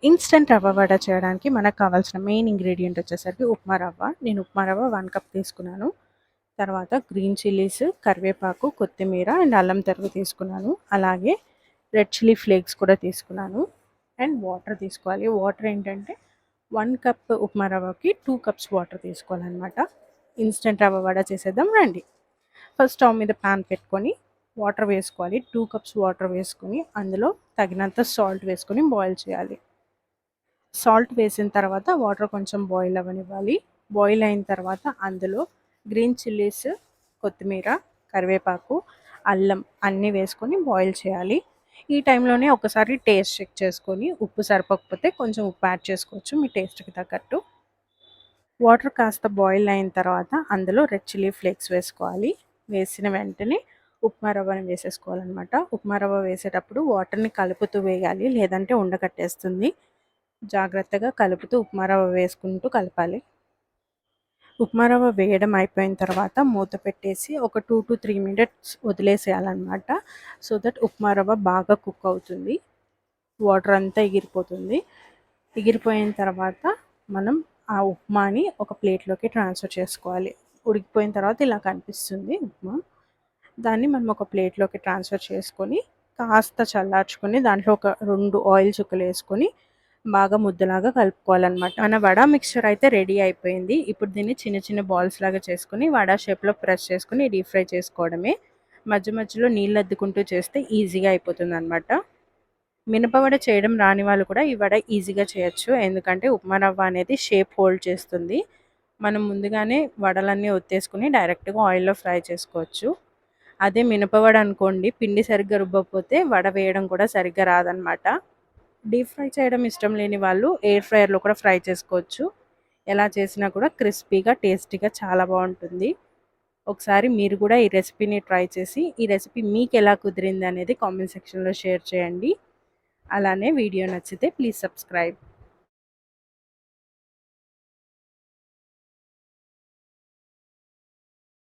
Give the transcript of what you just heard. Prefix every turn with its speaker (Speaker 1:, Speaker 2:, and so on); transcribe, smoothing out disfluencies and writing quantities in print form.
Speaker 1: Instant rava vada చేయడానికి మనకు కావాల్సిన మెయిన్ ఇంగ్రీడియంట్ వచ్చేసరికి ఉప్మా రవ్వ. నేను ఉప్మా రవ్వ 1 కప్ తీసుకున్నాను. తర్వాత గ్రీన్ చిల్లీస్, కరివేపాకు, కొత్తిమీర అండ్ అల్లం తరుగు తీసుకున్నాను. అలాగే రెడ్ చిల్లీ ఫ్లేక్స్ కూడా తీసుకున్నాను. అండ్ వాటర్ తీసుకోవాలి. వాటర్ ఏంటంటే 1 కప్ ఉప్మా రవ్వకి 2 కప్స్ వాటర్ తీసుకోవాలనమాట. ఇన్‌స్టంట్ రవ్వ వడ చేసేద్దాం రండి. ఫస్ట్ స్టవ్ మీద పాన్ పెట్టుకొని వాటర్ వేసుకోవాలి. 2 కప్స్ వాటర్ వేసుకొని అందులో తగినంత సాల్ట్ వేసుకొని బాయిల్ చేయాలి. సాల్ట్ వేసిన తర్వాత వాటర్ కొంచెం బాయిల్ అవ్వనివ్వాలి. బాయిల్ అయిన తర్వాత అందులో గ్రీన్ చిల్లీస్, కొత్తిమీర, కరివేపాకు, అల్లం అన్నీ వేసుకొని బాయిల్ చేయాలి. ఈ టైంలోనే ఒకసారి టేస్ట్ చెక్ చేసుకొని ఉప్పు సరిపోకపోతే కొంచెం ఉప్పు యాడ్ చేసుకోవచ్చు మీ టేస్ట్‌కి తగ్గట్టు. వాటర్ కాస్త బాయిల్ అయిన తర్వాత అందులో రెడ్ చిల్లీ ఫ్లేక్స్ వేసుకోవాలి. వేసిన వెంటనే ఉప్మా రవ్వని వేసేసుకోవాలనమాట. ఉప్మా రవ్వ వేసేటప్పుడు వాటర్‌ని కలుపుతూ వేయాలి. లేదంటే ఉండకట్టేస్తుంది. జాగ్రత్తగా కలుపుతూ ఉప్మా రవ్వ వేసుకుంటూ కలపాలి. ఉప్మా రవ్వ వేయడం అయిపోయిన తర్వాత మూత పెట్టేసి ఒక 2-3 మినిట్స్ వదిలేసేయాలన్నమాట. సో దట్ ఉప్మా రవ్వ బాగా కుక్ అవుతుంది. వాటర్ అంతా ఎగిరిపోతుంది. ఎగిరిపోయిన తర్వాత మనం ఆ ఉప్మాని ఒక ప్లేట్లోకి ట్రాన్స్ఫర్ చేసుకోవాలి. ఉడికిపోయిన తర్వాత ఇలా కనిపిస్తుంది ఉప్మా. దాన్ని మనం ఒక ప్లేట్లోకి ట్రాన్స్ఫర్ చేసుకొని కాస్త చల్లార్చుకొని దాంట్లో ఒక 2 ఆయిల్ చుక్కలు వేసుకొని బాగా ముద్దలాగా కలుపుకోవాలన్నమాట. మన వడ మిక్స్చర్ అయితే రెడీ అయిపోయింది. ఇప్పుడు దీన్ని చిన్న చిన్న బాల్స్ లాగా చేసుకొని వడ షేప్లో ప్రెస్ చేసుకొని డీప్ ఫ్రై చేసుకోవడమే. మధ్య మధ్యలో నీళ్ళు అద్దుకుంటూ చేస్తే ఈజీగా అయిపోతుందన్నమాట. మినపవడ చేయడం రాని వాళ్ళు కూడా ఈ వడ ఈజీగా చేయొచ్చు. ఎందుకంటే ఉప్మా రవ్వ అనేది షేప్ హోల్డ్ చేస్తుంది. మనం ముందుగానే వడలన్నీ ఒత్తేసుకొని డైరెక్ట్గా ఆయిల్లో ఫ్రై చేసుకోవచ్చు. అదే మినపవడ అనుకోండి, పిండి సరిగ్గా రుబ్బకపోతే వడ వేయడం కూడా సరిగ్గా రాదనమాట. డీప్ ఫ్రై చేయడం ఇష్టం లేని వాళ్ళు ఎయిర్ ఫ్రైయర్లో కూడా ఫ్రై చేసుకోవచ్చు. ఎలా చేసినా కూడా క్రిస్పీగా టేస్టీగా చాలా బాగుంటుంది. ఒకసారి మీరు కూడా ఈ రెసిపీని ట్రై చేసి ఈ రెసిపీ మీకు ఎలా కుదిరింది అనేది కామెంట్ సెక్షన్లో షేర్ చేయండి. అలానే వీడియో నచ్చితే ప్లీజ్ సబ్స్క్రైబ్.